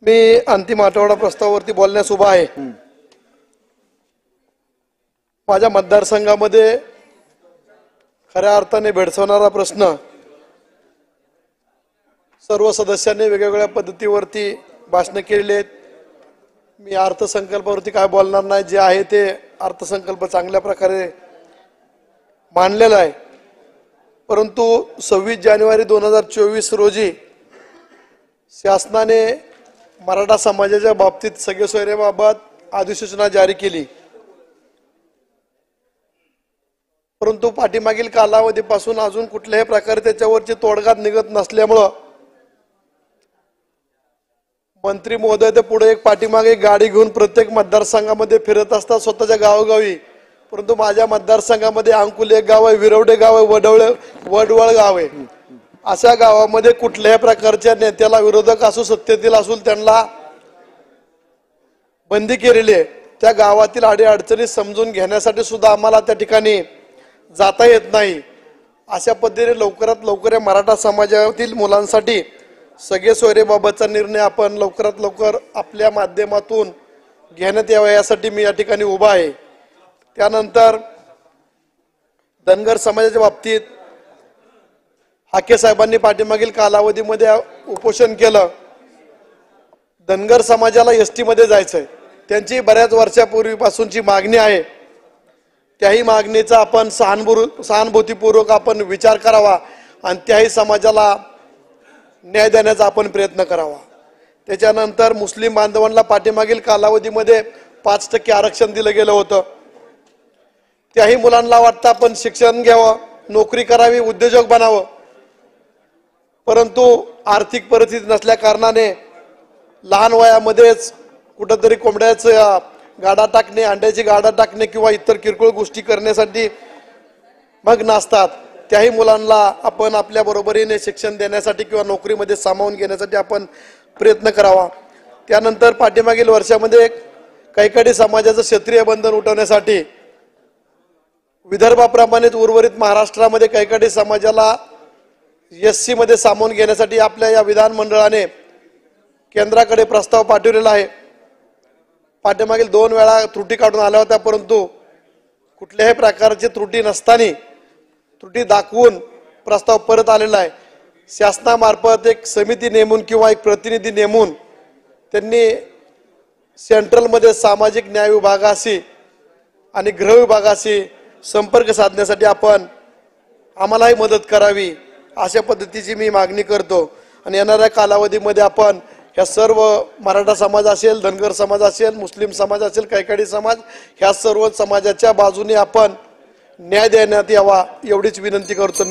मी अंतिम आठवडा प्रस्तावावरती बोलण्यास उभा आहे। माझ्या मतदारसंघामध्ये खऱ्या अर्थाने भेडसावणारा प्रश्न सर्व सदस्यांनी वेगवेगळ्या पद्धतीवरती भाषण केलेली आहेत। मी अर्थसंकल्पावरती काय बोलणार नाही, जे आहे ते अर्थसंकल्प चांगल्या प्रकारे मांडलेला आहे। परंतु 26 जानेवारी 2024 रोजी शासनाने मराठा समाजाच्या बाबतीत सगळे सोयऱ्याबाबत अधिसूचना जारी केली, परंतु पाठीमागील कालावधीपासून अजून कुठल्याही प्रकारे त्याच्यावरची तोडगा निघत नसल्यामुळे मंत्री महोदय ते पुढे एक पाठीमागे गाडी घेऊन प्रत्येक मतदारसंघामध्ये फिरत असतात स्वतःच्या गावोगावी। परंतु माझ्या मतदारसंघामध्ये अंकुल एक गाव आहे, विरवडे गाव आहे, वडवळ गाव आहे। अशा गावामध्ये कुठल्याही प्रकारच्या नेत्याला विरोधक असू सत्तेतील असू त्यांना बंदी केलेली आहे। त्या गावातील अडीअडचणी समजून घेण्यासाठी सुद्धा आम्हाला त्या ठिकाणी जाता येत नाही। अशा पद्धतीने लवकरात लवकर या मराठा समाजातील मुलांसाठी सगळे सोयरेबाबतचा निर्णय आपण लवकरात लवकर आपल्या माध्यमातून घेण्यात यावा यासाठी मी या ठिकाणी उभा आहे। त्यानंतर धनगर समाजाच्या बाबतीत हाके साहेबांनी पाठीमागील कालावधीमध्ये उपोषण केलं। धनगर समाजाला एसटी मध्ये जायचंय, त्यांची बऱ्याच वर्षापूर्वीपासूनची मागणी आहे। त्याही मागणीचा आपण सहानुभूतीपूर्वक आपण विचार करावा आणि त्याही समाजाला न्याय देण्याचा आपण प्रयत्न करावा। त्याच्यानंतर मुस्लिम बांधवांना पाठीमागील कालावधीमध्ये 5% आरक्षण दिलं गेलं होतं। त्याही मुलांना वाटतं आपण शिक्षण घ्यावं, नोकरी करावी, उद्योजक बनावं, परंतु आर्थिक परिस्थिती नसल्या कारणाने लहान वयामध्येच कुठंतरी कोंबड्याचं गाडा टाकणे, अंड्याची गाडा टाकणे किंवा इतर किरकोळ गोष्टी करण्यासाठी मग्न असतात। त्याही मुलांना आपण आपल्या बरोबरीने शिक्षण देण्यासाठी किंवा नोकरीमध्ये सामावून घेण्यासाठी आपण प्रयत्न करावा। त्यानंतर पाठीमागील वर्षामध्ये कैकाडी समाजाचं क्षेत्रीय बंधन उठवण्यासाठी विदर्भाप्रमाणेच उर्वरित महाराष्ट्रामध्ये कैकाडी समाजाला एससी मध्ये सामावून घेण्यासाठी आपल्या या विधानमंडळाने केंद्राकडे प्रस्ताव पाठवलेला आहे। पाठीमागील 2 वेळा त्रुटी काढून आल्या होत्या, परंतु कुठल्याही प्रकारची त्रुटी नसताना त्रुटी दाखवून प्रस्ताव परत आलेला आहे। शासनामार्फत एक समिती नेमून किंवा एक प्रतिनिधी नेमून त्यांनी सेंट्रलमध्ये सामाजिक न्याय विभागाशी आणि गृह विभागाशी संपर्क साधण्यासाठी आपण आम्हालाही मदत करावी अशा पद्धतीची मी मागणी करतो। आणि येणाऱ्या कालावधीमध्ये आपण ह्या सर्व मराठा समाज असेल, धनगर समाज असेल, मुस्लिम समाज असेल, कैकाडी समाज, ह्या सर्व समाजाच्या बाजूने आपण न्याय देण्यात यावा एवढीच विनंती करतो।